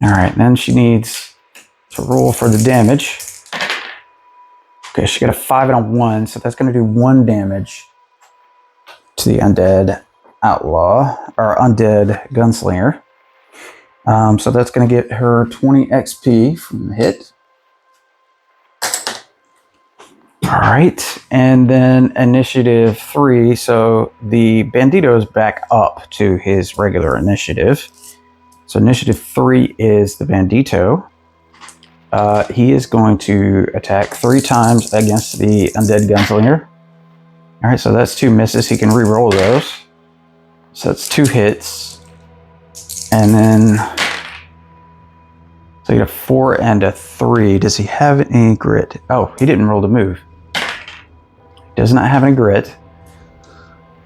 All right, then she needs to roll for the damage. Okay, she got a 5 and a 1, so that's going to do 1 damage to the undead outlaw, or undead gunslinger. So that's going to get her 20 XP from the hit. All right, and then initiative 3. So the bandito is back up to his regular initiative. So initiative 3 is the bandito. He is going to attack 3 times against the undead gunslinger. All right, so that's 2 misses. He can re-roll those. So that's 2 hits. And then, so you get a 4 and a 3. Does he have any grit? Oh, he didn't roll to move. Does not have any grit.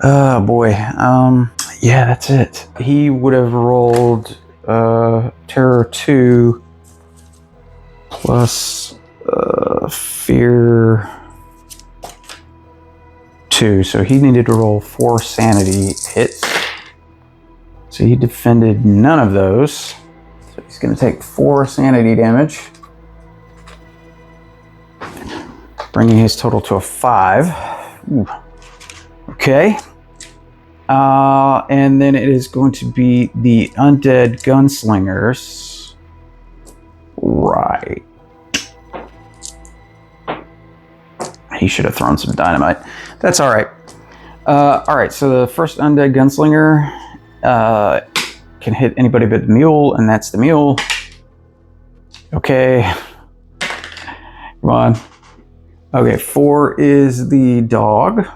Oh boy. Yeah, that's it. He would have rolled Terror 2 plus Fear 2. So he needed to roll 4 sanity hits. So he defended none of those. So he's going to take 4 sanity damage, bringing his total to a 5. Ooh. Okay. And then it is going to be the undead gunslingers. Right. He should have thrown some dynamite. That's all right. All right, so the first undead gunslinger can hit anybody but the mule, and that's the mule. Okay. Come on. Okay, 4 is the dog.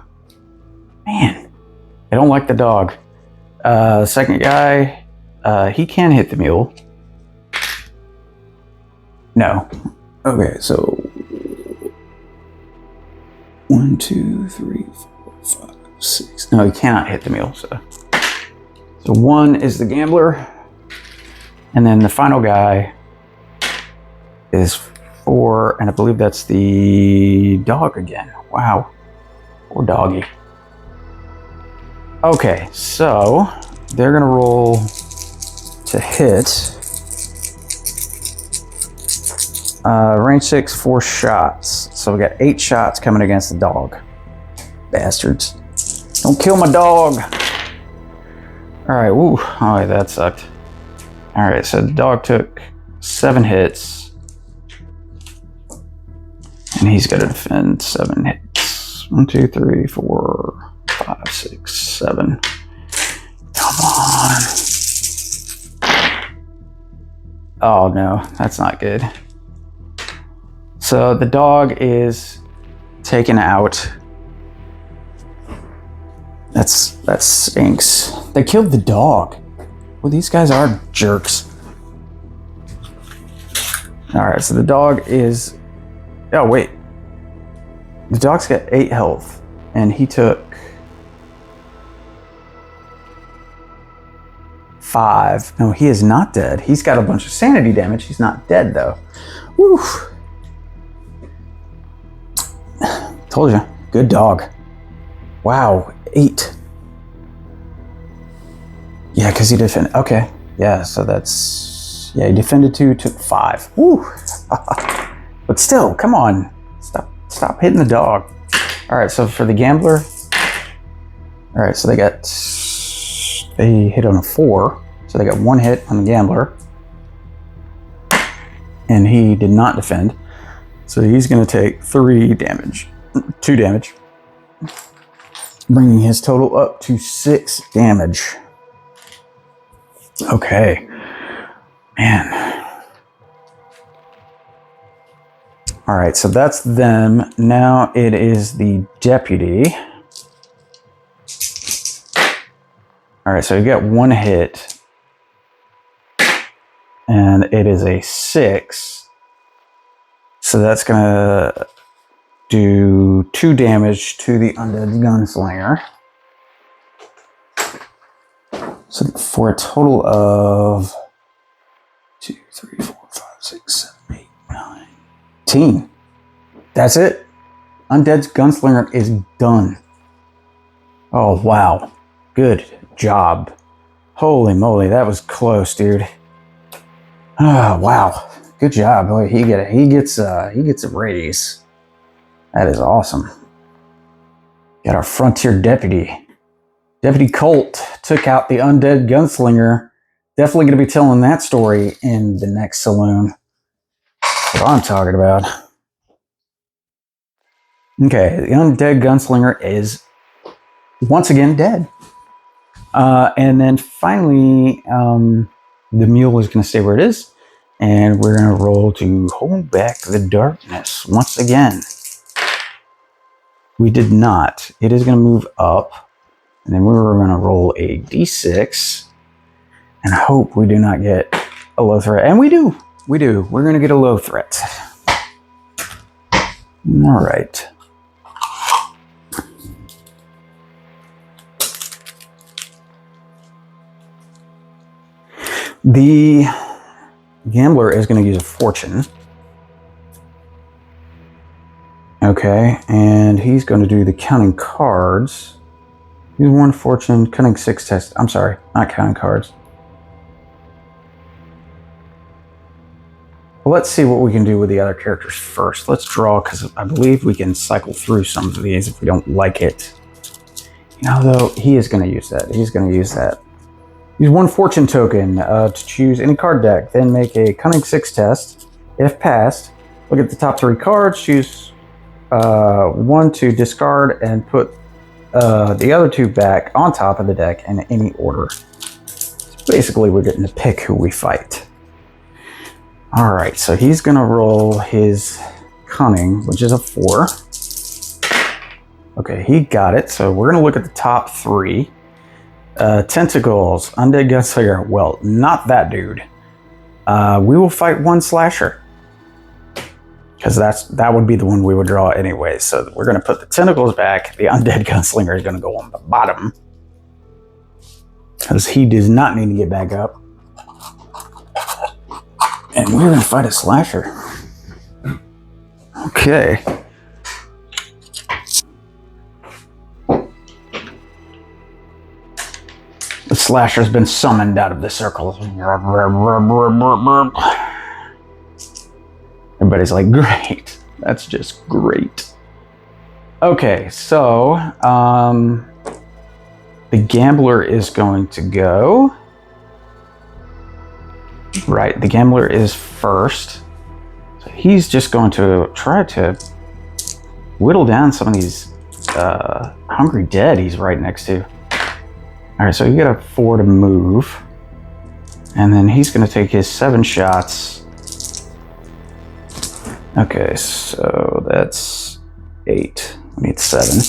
Man, I don't like the dog. Second guy, he can hit the mule. No. Okay, so 1, 2, 3, 4, 5, 6. No, he cannot hit the mule. So 1 is the gambler, and then the final guy is 4, and I believe that's the dog again. Wow, poor doggy. Okay, so they're gonna roll to hit. Range 6, 4 shots. So we got 8 shots coming against the dog. Bastards. Don't kill my dog. All right, woo. All right, that sucked. All right, so the dog took 7 hits. And he's got to defend 7 hits. 1, 2, 3, 4, 5, 6, 7. Come on. Oh no, that's not good. So the dog is taken out. That stinks. They killed the dog. Well, these guys are jerks. All right, so the dog is... Oh, wait. The dog's got 8 health, and he took 5. No, he is not dead. He's got a bunch of sanity damage. He's not dead, though. Woo! Told you. Good dog. Wow, 8. Yeah, because he defended. Okay. Yeah, so that's... Yeah, he defended 2, took 5. Woo! But still, come on. Stop hitting the dog. All right, so for the gambler... All right, so they hit on a 4. So they got 1 hit on the gambler. And he did not defend. So he's going to take 3 damage. 2 damage. Bringing his total up to 6 damage. Okay. Man. All right, so that's them. Now it is the deputy. All right, so you got 1 hit. And it is a 6. So that's going to do 2 damage to the undead gunslinger. So for a total of 2, 3, 4, 5, 6, 7, 8, 9, 10. That's it. Undead's gunslinger is done. Oh, wow. Good job. Holy moly, that was close, dude. Oh, wow. Good job. Boy, he gets a raise. That is awesome. Got our frontier deputy. Deputy Colt took out the undead gunslinger. Definitely going to be telling that story in the next saloon. That's what I'm talking about. Okay, the undead gunslinger is once again dead. And then finally, the mule is going to stay where it is. And we're going to roll to hold back the darkness once again. We did not. It is going to move up. And then we're going to roll a d6 and hope we do not get a low threat. And we do. We do. We're going to get a low threat. All right. The gambler is going to use a fortune. Okay, and he's going to do the counting cards. Use one fortune, cunning 6 test. I'm sorry, not counting cards. Well, let's see what we can do with the other characters first. Let's draw, because I believe we can cycle through some of these if we don't like it. You know, though, he is going to use that. He's going to use that. Use one fortune token to choose any card deck. Then make a cunning 6 test. If passed, look at the top 3 cards. Choose one to discard and put the other 2 back on top of the deck in any order. So basically, we're getting to pick who we fight. All right, so he's going to roll his cunning, which is a 4. Okay, he got it. So we're going to look at the top 3. Tentacles, undead gunslinger. Well, not that dude. We will fight one slasher. Because that would be the one we would draw anyway. So we're going to put the tentacles back. The undead gunslinger is going to go on the bottom. Because he does not need to get back up. And we're going to fight a slasher. Okay. The slasher's been summoned out of the circle. Everybody's like, great. That's just great. Okay, so the gambler is going to go. Right, the gambler is first. So he's just going to try to whittle down some of these hungry dead he's right next to. All right, so you get a 4 to move. And then he's going to take his 7 shots. Okay, so that's 8. We need 7.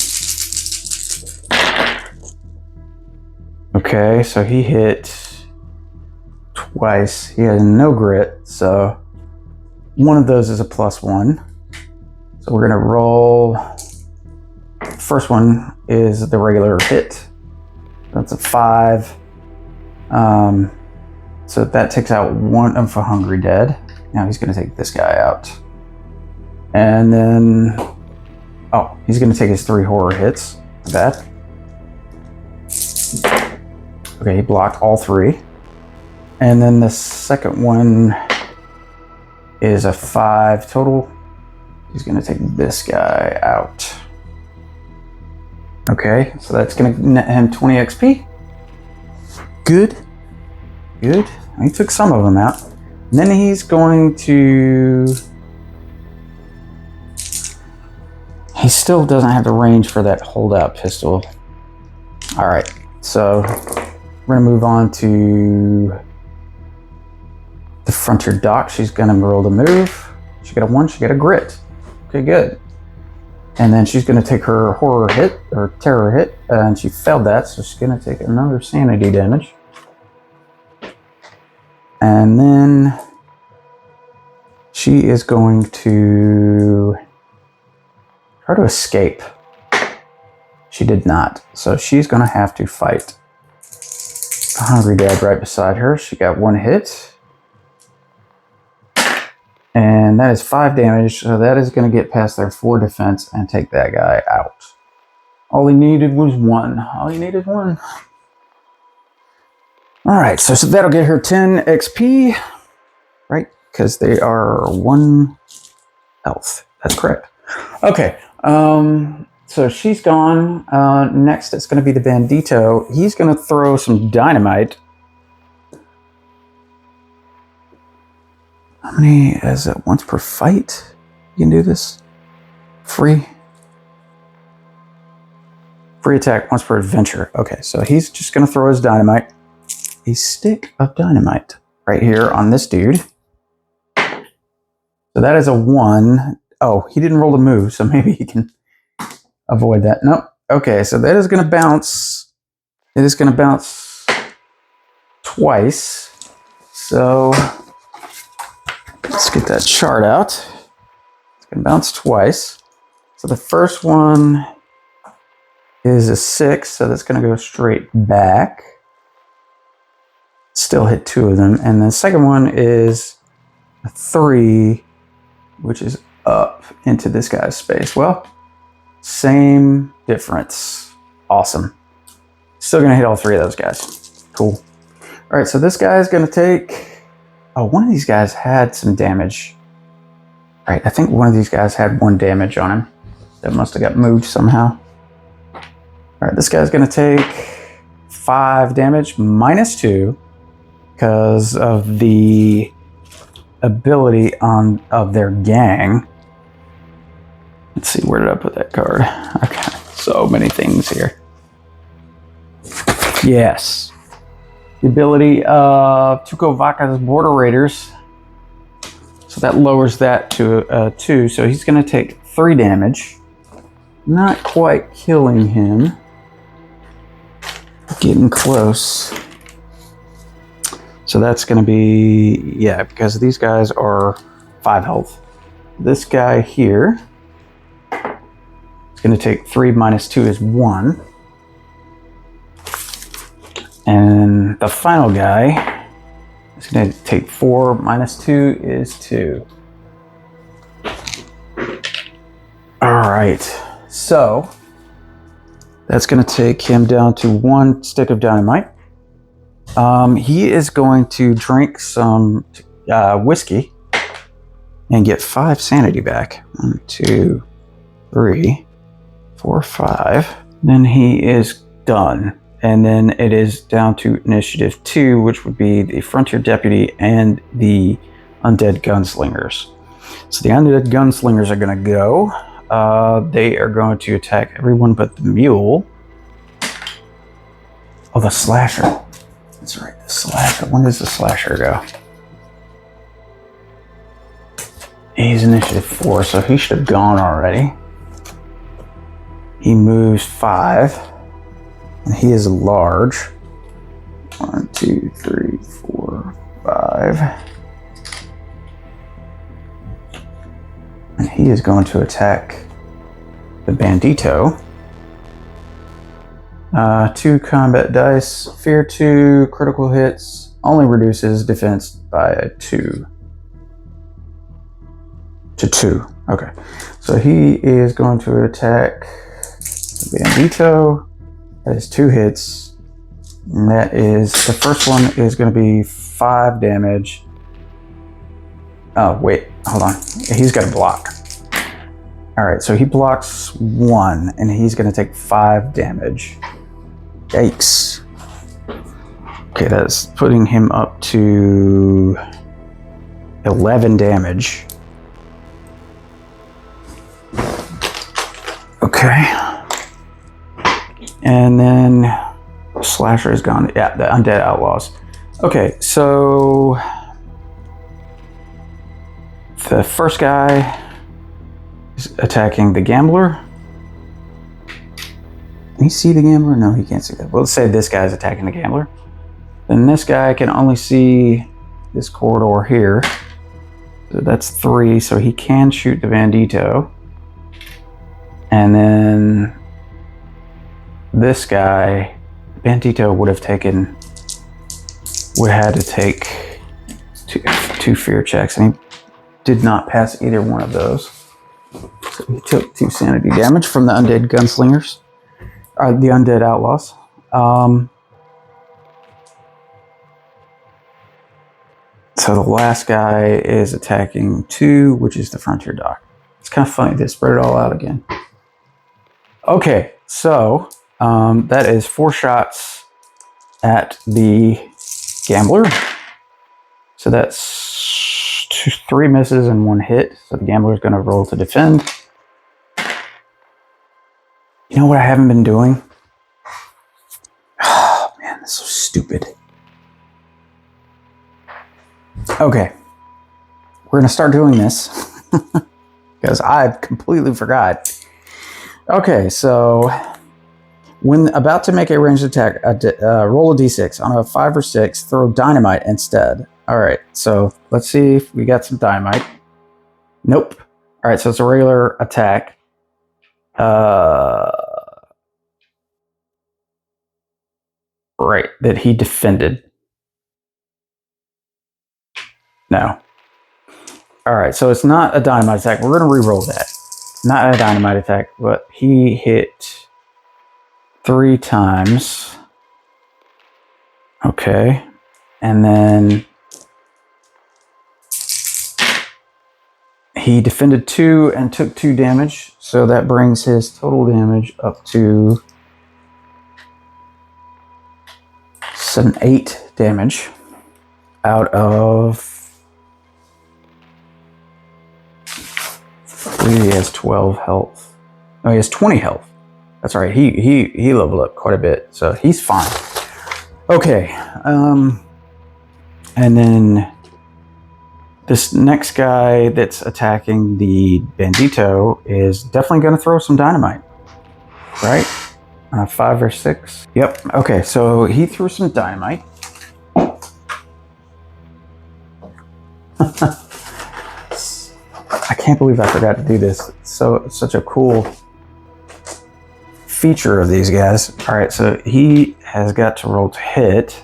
Okay, so he hit twice. He has no grit, so one of those is a +1. So we're going to roll. The first one is the regular hit. That's a 5. So that takes out one of the hungry dead. Now he's going to take this guy out. And then, oh, he's going to take his 3 horror hits. That. Okay, he blocked all 3. And then the second one is a 5 total. He's going to take this guy out. Okay, so that's going to net him 20 XP. Good. Good. He took some of them out. And then he's going to... He still doesn't have the range for that holdout pistol. All right, so we're going to move on to the frontier doc. She's going to roll to move. She got a 1, she got a grit. Okay, good. And then she's going to take her horror hit, or terror hit, and she failed that, so she's going to take another sanity damage. And then she is going to try to escape. She did not, so she's going to have to fight the hungry dad right beside her. She got 1 hit. And that is 5 damage, so that is going to get past their 4 defense and take that guy out. All he needed was 1. All he needed 1. All right, so that'll get her 10 XP. right? Because they are 1 health. That's correct. Okay. So she's gone. Next, it's going to be the Bandito. He's going to throw some dynamite. How many is it? Once per fight? You can do this? Free attack once per adventure. Okay, so he's just going to throw his dynamite. A stick of dynamite right here on this dude. So that is a 1. Oh, he didn't roll a move, so maybe he can avoid that. Nope. Okay, so that is going to bounce. It is going to bounce twice. So let's get that chart out. It's going to bounce twice. So the first one is a 6, so that's going to go straight back. Still hit 2 of them. And the second one is a 3, which is up into this guy's space. Well, same difference. Awesome. Still going to hit all 3 of those guys. Cool. All right, so this guy is going to take... Oh, one of these guys had some damage. All right, I think one of these guys had 1 damage on him. That must have got moved somehow. All right, this guy's going to take 5 damage minus 2 because of the ability of their gang. Let's see, where did I put that card? Okay, so many things here. Yes. The ability of Tuco Vaca's Border Raiders. So that lowers that to 2. So he's going to take 3 damage. Not quite killing him. Getting close. So that's going to be, yeah, because these guys are 5 health. This guy here is going to take 3 minus 2 is 1. And the final guy is going to take 4 minus 2 is 2. All right. So that's going to take him down to 1 stick of dynamite. He is going to drink some whiskey and get 5 sanity back. 1, 2, 3, 4, 5. Then he is done. And then it is down to initiative 2, which would be the Frontier Deputy and the Undead Gunslingers. So the Undead Gunslingers are going to go. They are going to attack everyone but the mule. Oh, the slasher. That's right, the slasher. When does the slasher go? He's initiative 4, so he should have gone already. He moves 5. And he is large. 1, 2, 3, 4, 5. And he is going to attack the Bandito. 2 combat dice. Fear 2, critical hits. Only reduces defense by 2. To 2. Okay. So he is going to attack the Bandito. That is 2 hits. And that is, the first one is going to be 5 damage. Oh, wait, hold on. He's got a block. All right, so he blocks 1, and he's going to take 5 damage. Yikes. Okay, that's putting him up to 11 damage. Okay. And then Slasher is gone. Yeah, the Undead Outlaws. Okay, so the first guy is attacking the Gambler. Can he see the Gambler? No, he can't see that. Well, let's say this guy's attacking the Gambler. Then this guy can only see this corridor here. So that's 3, so he can shoot the Bandito. And then this guy, Bandito would have had to take two fear checks, and he did not pass either one of those. So he took 2 sanity damage from the Undead Gunslingers, or the Undead Outlaws. So the last guy is attacking 2, which is the frontier dock. It's kind of funny. They spread it all out again. Okay, so that is 4 shots at the gambler. So that's 3 misses and 1 hit. So the gambler is going to roll to defend. You know what I haven't been doing? Oh, man, that's so stupid. Okay. We're going to start doing this because I completely forgot. Okay, so when about to make a ranged attack, roll a d6. On a 5 or 6, throw dynamite instead. All right, so let's see if we got some dynamite. Nope. All right, so it's a regular attack. Right, that he defended. No. All right, so it's not a dynamite attack. We're going to re-roll that. Not a dynamite attack, but he hit 3 times. Okay. And then he defended 2 and took 2 damage. So that brings his total damage up to 8 damage out of... He has 12 health. No, he has 20 health. That's right. He leveled up quite a bit, so he's fine. Okay. And then this next guy that's attacking the bandito is definitely going to throw some dynamite, right? 5 or 6. Yep. Okay. So he threw some dynamite. I can't believe I forgot to do this. So such a cool feature of these guys. All right, so he has got to roll to hit,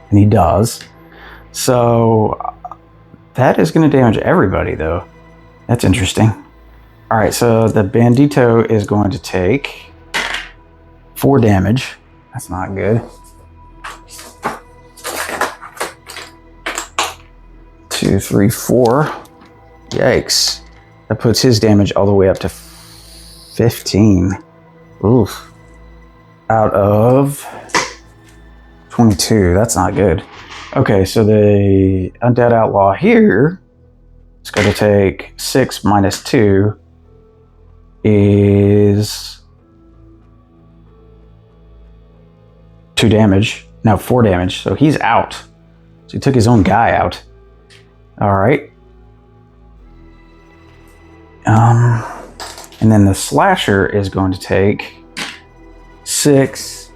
and he does. So that is going to damage everybody, though. That's interesting. All right, so the bandito is going to take 4 damage. That's not good. 2, 3, 4. Yikes. That puts his damage all the way up to 15. Oof. Out of 22. That's not good. Okay, so the undead outlaw here is going to take 6 minus 2 is 2 damage. No, 4 damage. So he's out. So he took his own guy out. All right. And then the slasher is going to take 6,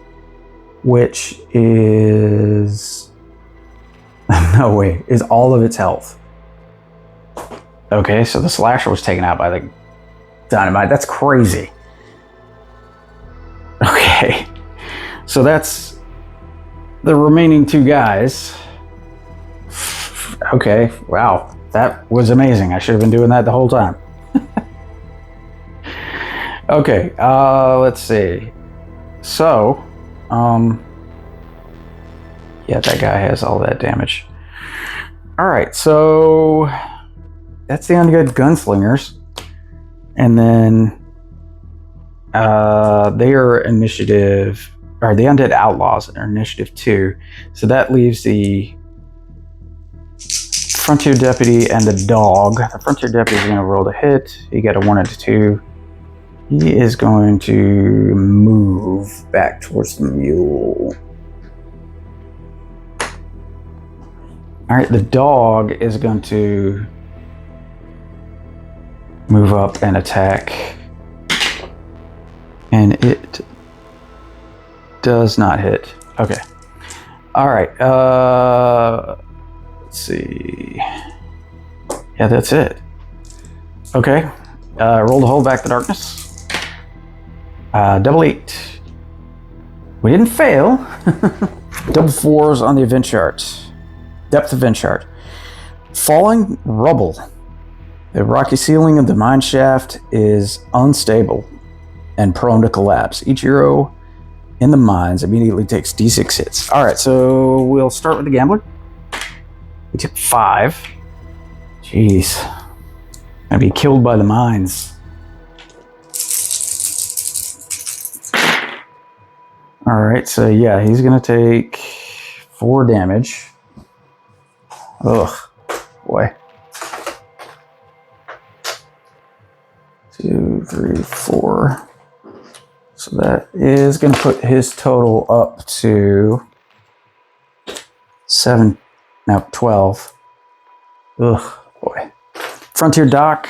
which is... no way, is all of its health. Okay, so the slasher was taken out by the dynamite. That's crazy. Okay, so that's the remaining 2 guys. Okay, wow, that was amazing. I should have been doing that the whole time. Okay, let's see. So, yeah, that guy has all that damage. All right, so that's the undead gunslingers. And then they are initiative, or the undead outlaws are initiative 2. So that leaves the frontier deputy and the dog. The frontier deputy is going to roll the hit. He got a 1 and a 2. He is going to move back towards the mule. All right, the dog is going to move up and attack. And it does not hit. Okay. All right. Let's see. Yeah, that's it. Okay. Roll to hold back the darkness. Double 8. We didn't fail. Double 4s on the event chart. Depth event chart. Falling rubble. The rocky ceiling of the mine shaft is unstable and prone to collapse. Each hero in the mines immediately takes d6 hits. All right, so we'll start with the gambler. He took 5. Jeez. Gonna be killed by the mines. Alright, so yeah, he's gonna take 4 damage. Ugh, boy. 2, 3, 4. So that is gonna put his total up to 7, no, 12. Ugh, boy. Frontier Doc.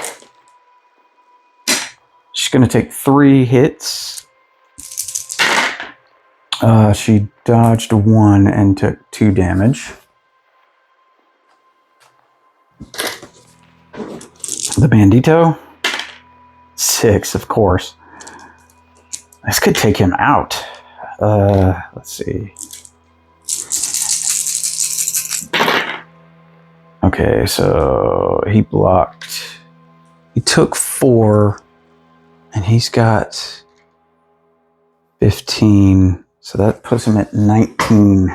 She's gonna take 3 hits. She dodged 1 and took 2 damage. The Bandito, 6, of course. This could take him out. Let's see. Okay, so he blocked. He took 4, and he's got 15. So that puts him at 19.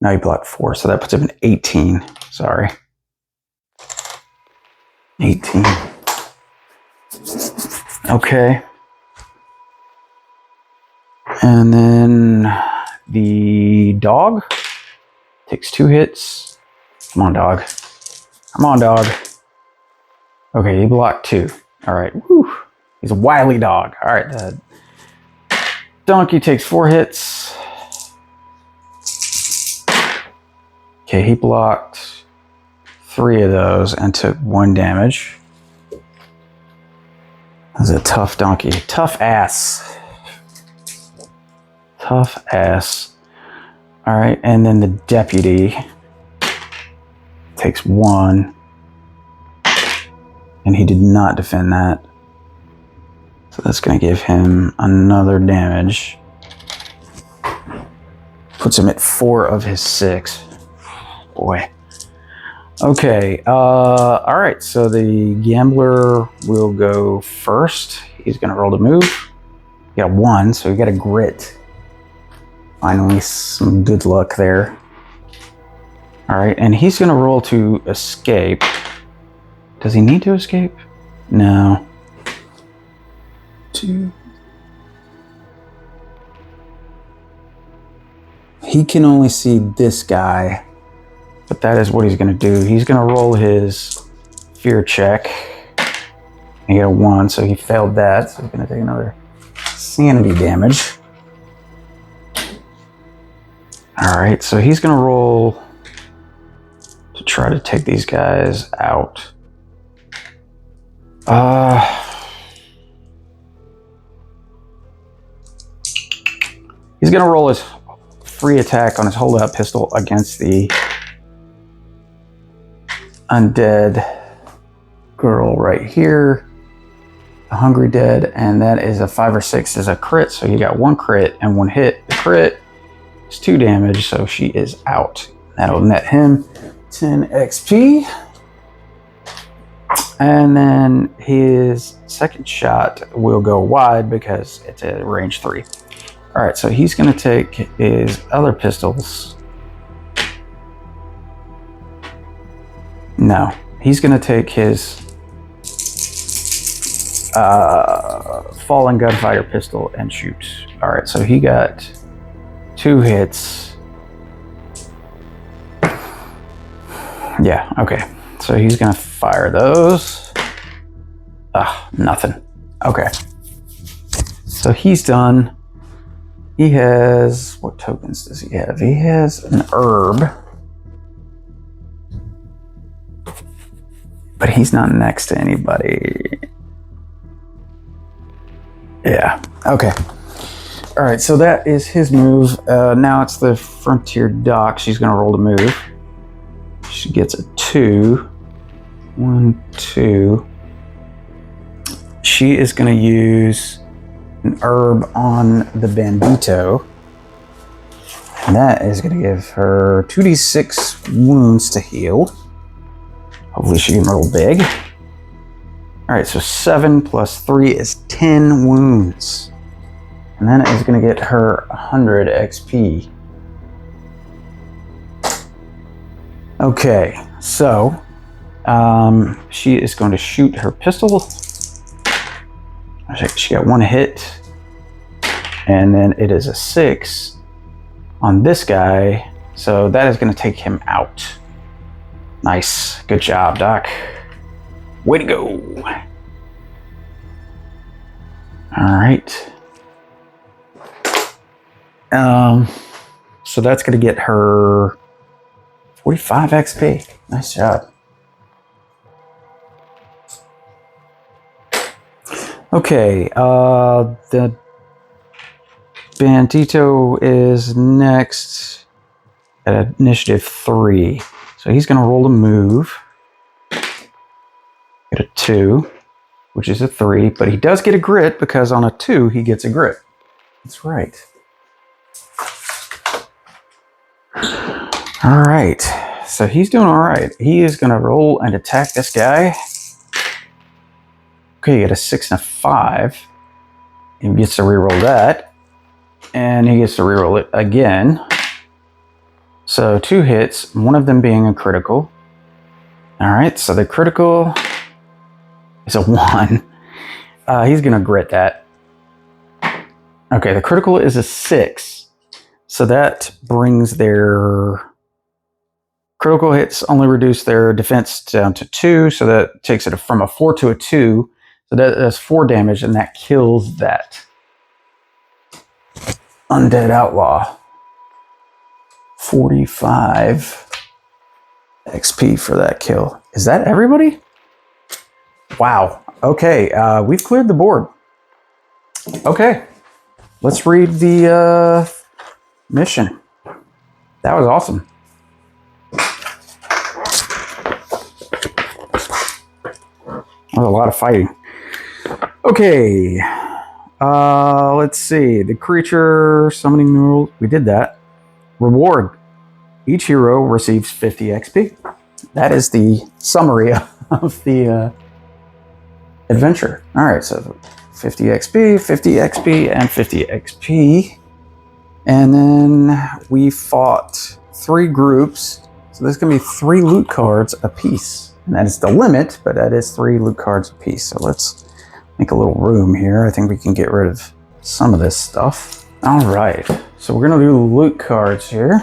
No, he blocked 4, so that puts him at 18. Sorry. 18. Okay. And then the dog takes 2 hits. Come on, dog. Come on, dog. Okay, he blocked 2. All right. Whew. He's a wily dog. All right, the donkey takes 4 hits. Okay, he blocked 3 of those and took 1 damage. That's a tough donkey. Tough ass. Tough ass. All right, and then the deputy takes 1. And he did not defend that. So that's going to give him another damage. Puts him at 4 of his 6. Boy. Okay. All right. So the gambler will go first. He's going to roll to move. He got 1, so he got a grit. Finally, some good luck there. All right. And he's going to roll to escape. Does he need to escape? No. 2. He can only see this guy, but that is what he's going to do. He's going to roll his fear check. He got a 1, so he failed that. So he's going to take another sanity damage. All right, so he's going to roll to try to take these guys out. He's going to roll his free attack on his hold-out pistol against the undead girl right here. The hungry dead, and that is a 5 or 6 is a crit, so you got 1 crit and 1 hit. The crit is 2 damage, so she is out. That'll net him 10 XP. And then his second shot will go wide because it's a range 3. All right, so he's going to take his other pistols. No, he's going to take his fallen gunfighter pistol and shoot. All right, so he got 2 hits. Yeah, okay. So he's going to fire those. Nothing. Okay. So he's done. He has, what tokens does he have? He has an herb. But he's not next to anybody. Yeah, okay. All right, so that is his move. Now it's the Frontier Doc. She's going to roll to move. She gets a 2. 1, 2. She is going to use an herb on the Bandito. And that is going to give her 2d6 wounds to heal. Hopefully she can roll big. All right, so 7 plus 3 is 10 wounds. And that is going to get her 100 XP. Okay, so she is going to shoot her pistol. She got one hit, and then it is a 6 on this guy, so that is going to take him out. Nice, good job, Doc. Way to go. All right. So that's going to get her 45 XP. Nice job. Okay, the Bandito is next at initiative 3. So he's going to roll a move. Get a 2, which is a 3, but he does get a grit because on a 2 he gets a grit. That's right. All right, so he's doing all right. He is going to roll and attack this guy. Okay, you get a 6 and a 5. He gets to reroll that, and he gets to reroll it again. So 2 hits, one of them being a critical. All right, so the critical is a 1. He's going to grit that. Okay, the critical is a 6. So that brings their critical hits only reduce their defense down to 2. So that takes it from a 4 to a 2. So that's 4 damage, and that kills that undead outlaw. 45 XP for that kill. Is that everybody? Wow. Okay, we've cleared the board. Okay, let's read the mission. That was awesome. That was a lot of fighting. Okay, let's see. The creature summoning neural. We did that. Reward. Each hero receives 50 XP. That is the summary of the adventure. All right, so 50 XP, 50 XP, and 50 XP. And then we fought 3 groups. So there's going to be 3 loot cards apiece. And that is the limit, but that is 3 loot cards apiece. So let's make a little room here. I think we can get rid of some of this stuff. All right, so we're going to do loot cards here.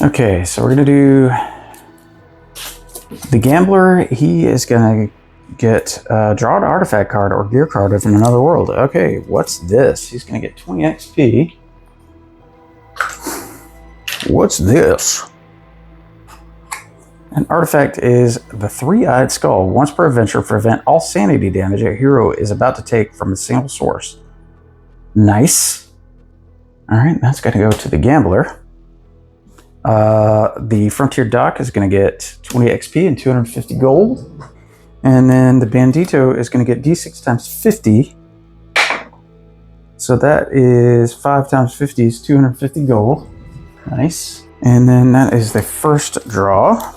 Okay, so we're going to do the gambler. He is going to get draw an artifact card or gear card of another world. Okay, what's this? He's going to get 20 XP. What's this? An artifact is the 3-eyed skull. Once per adventure, prevent all sanity damage a hero is about to take from a single source. Nice. All right, that's going to go to the gambler. The Frontier Doc is going to get 20 XP and 250 gold. And then the Bandito is going to get D6 times 50. So that is 5 times 50 is 250 gold. Nice. And then that is the first draw.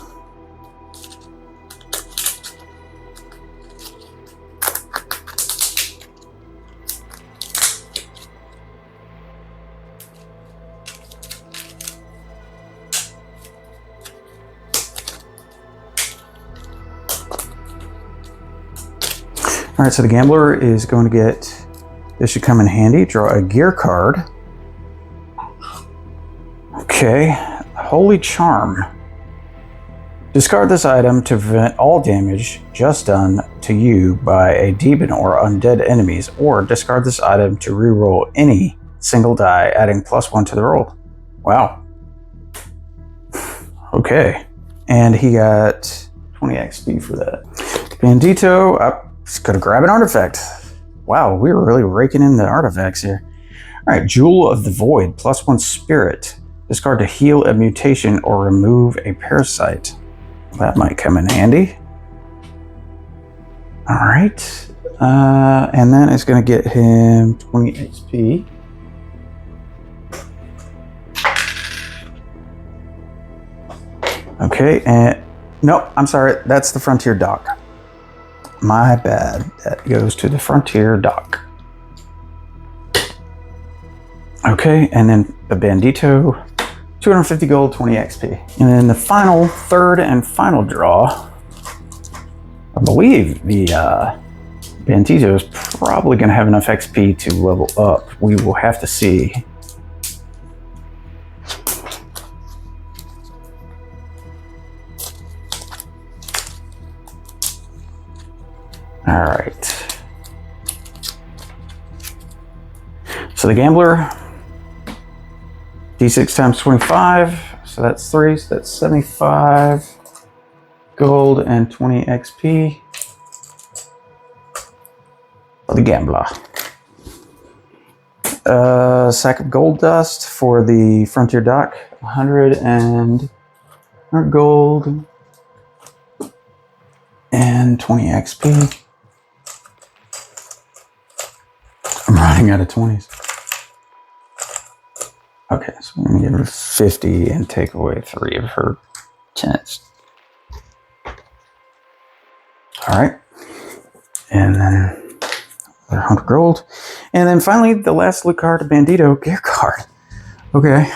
All right, so the gambler is going to get, this should come in handy, draw a gear card. Okay, Holy Charm. Discard this item to prevent all damage just done to you by a demon or undead enemies, or discard this item to reroll any single die, adding +1 to the roll. Wow. Okay, and he got 20 XP for that. Bandito, just gotta grab an artifact. Wow, we were really raking in the artifacts here. All right, Jewel of the Void, +1 spirit. Discard to heal a mutation or remove a parasite. That might come in handy. All right, and that is gonna get him 20 XP. Okay, and Nope, I'm sorry. That's the Frontier Dock. My bad. That goes to the Frontier Dock. Okay, and then the Bandito, 250 gold, 20 XP. And then the final, third and final draw, I believe the Bandito is probably going to have enough XP to level up. We will have to see. All right. So the Gambler, D6 times 25, so that's 3, so that's 75 gold and 20 XP. For the Gambler. Sack of gold dust for the Frontier Dock, 100 gold and 20 XP. I'm running out of 20s. Okay, so I'm gonna give her 50 and take away 3 of her tenants. All right, and then 100 gold, and then finally the last loot card, Bandito gear card. Okay,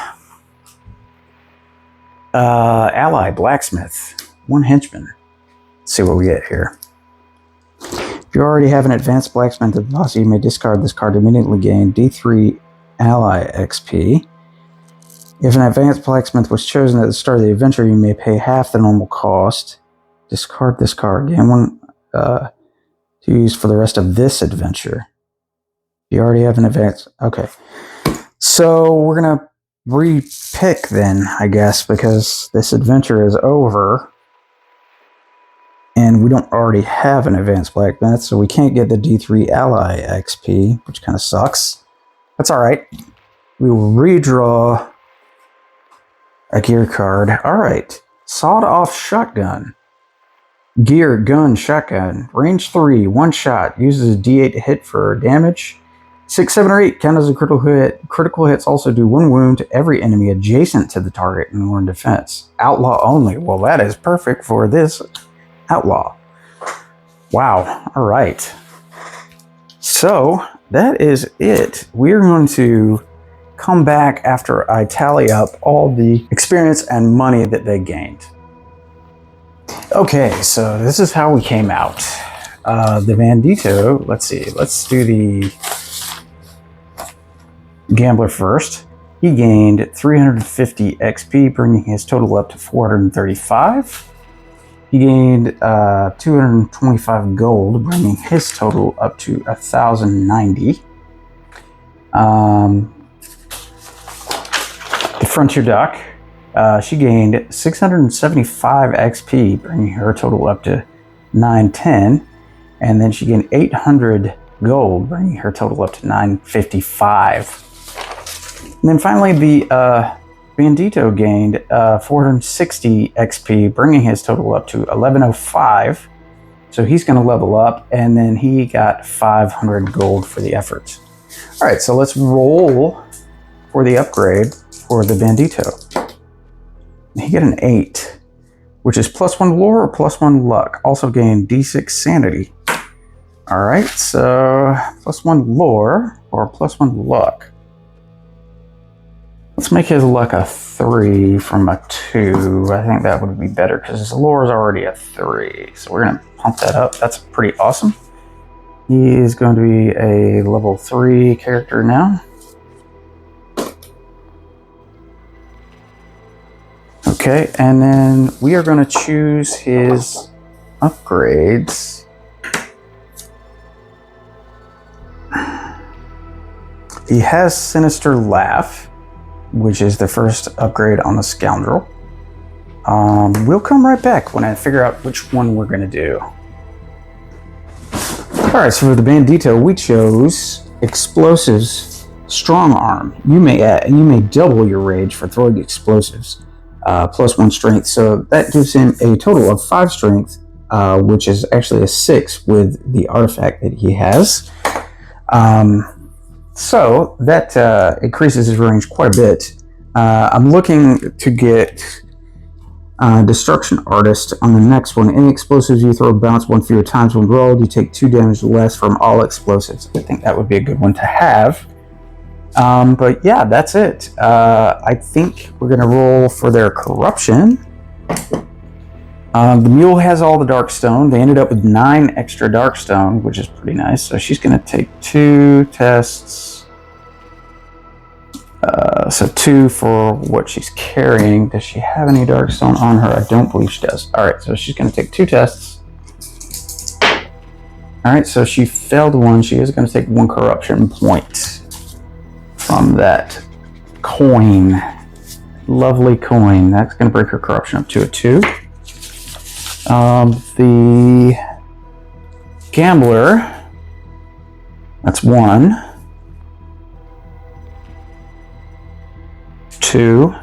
ally blacksmith, 1 henchman. Let's see what we get here. If you already have an advanced blacksmith in the posse, you may discard this card to immediately gain D3 ally XP. If an advanced blacksmith was chosen at the start of the adventure, you may pay half the normal cost. Discard this card. Gain 1 to use for the rest of this adventure. You already have an advanced. Okay. So we're going to re-pick then, I guess, because this adventure is over. And we don't already have an advanced blacksmith, so we can't get the D3 ally XP, which kind of sucks. That's alright. We will redraw a gear card. Alright. Sawed-off shotgun. Gear, gun, shotgun. Range 3, 1 shot. Uses a D8 to hit for damage. 6, 7, or 8 count as a critical hit. Critical hits also do 1 wound to every enemy adjacent to the target in war and defense. Outlaw only. Well, that is perfect for this outlaw. Wow. All right. So that is it. We're going to come back after I tally up all the experience and money that they gained. Okay, so this is how we came out. The Bandito, let's see. Let's do the Gambler first. He gained 350 XP, bringing his total up to 435. He gained 225 gold, bringing his total up to 1,090. The Frontier Dock, she gained 675 XP, bringing her total up to 910. And then she gained 800 gold, bringing her total up to 955. And then finally, the Bandito gained 460 XP, bringing his total up to 1105. So he's going to level up, and then he got 500 gold for the effort. All right, so let's roll for the upgrade for the Bandito. He got an 8, which is +1 lore or +1 luck. Also gained D6 sanity. All right, so +1 lore or +1 luck. Let's make his luck a 3 from a 2. I think that would be better because his lore is already a 3. So we're going to pump that up. That's pretty awesome. He is going to be a level 3 character now. Okay, and then we are going to choose his upgrades. He has Sinister Laugh, which is the first upgrade on the Scoundrel. We'll come right back when I figure out which one we're going to do. Alright, so for the Bandito, we chose Explosives Strong Arm. You may double your rage for throwing explosives, +1 strength. So that gives him a total of 5 strength, which is actually a 6 with the artifact that he has. So that increases his range quite a bit. I'm looking to get Destruction Artist. On the next one, any explosives you throw bounce one fewer times when rolled. You take 2 damage less from all explosives. I think that would be a good one to have. But yeah, that's it. I think we're going to roll for their corruption. The mule has all the Darkstone. They ended up with 9 extra Darkstone, which is pretty nice. So she's going to take 2 tests. So 2 for what she's carrying. Does she have any Darkstone on her? I don't believe she does. All right, so she's going to take 2 tests. All right, so she failed 1. She is going to take 1 corruption point from that coin. Lovely coin. That's going to break her corruption up to a 2. The gambler, that's 1. 2.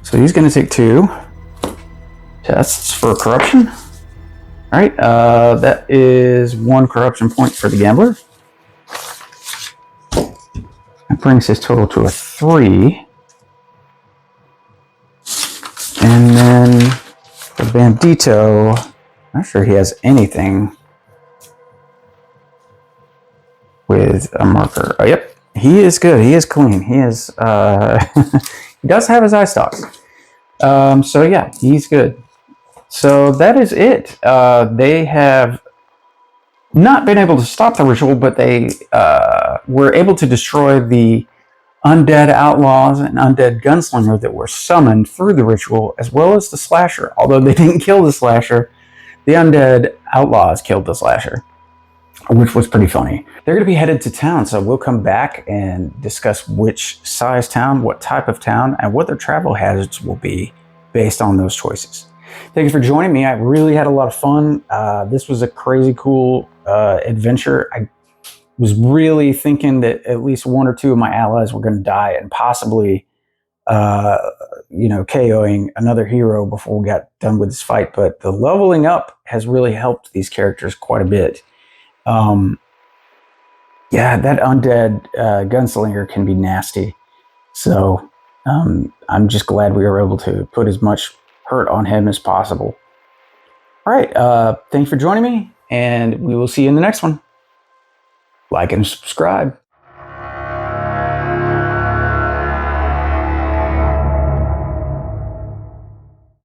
So he's going to take 2 tests for corruption. All right, that is 1 corruption point for the gambler. That brings his total to a 3. And then the Bandito, I'm not sure he has anything with a marker. Oh, yep. He is good. He is clean. He is, he does have his eye stalks. So yeah, he's good. So that is it. They have not been able to stop the ritual, but they were able to destroy the undead outlaws and undead gunslinger that were summoned through the ritual, as well as the slasher. Although they didn't kill the slasher, the undead outlaws killed the slasher, which was pretty funny. They're going to be headed to town, so we'll come back and discuss which size town, what type of town, and what their travel hazards will be based on those choices. Thank you for joining me. I really had a lot of fun. This was a crazy cool adventure. I was really thinking that at least 1 or 2 of my allies were going to die and possibly, KOing another hero before we got done with this fight. But the leveling up has really helped these characters quite a bit. Yeah, that undead gunslinger can be nasty. So I'm just glad we were able to put as much hurt on him as possible. All right, thanks for joining me, and we will see you in the next one. Like and subscribe.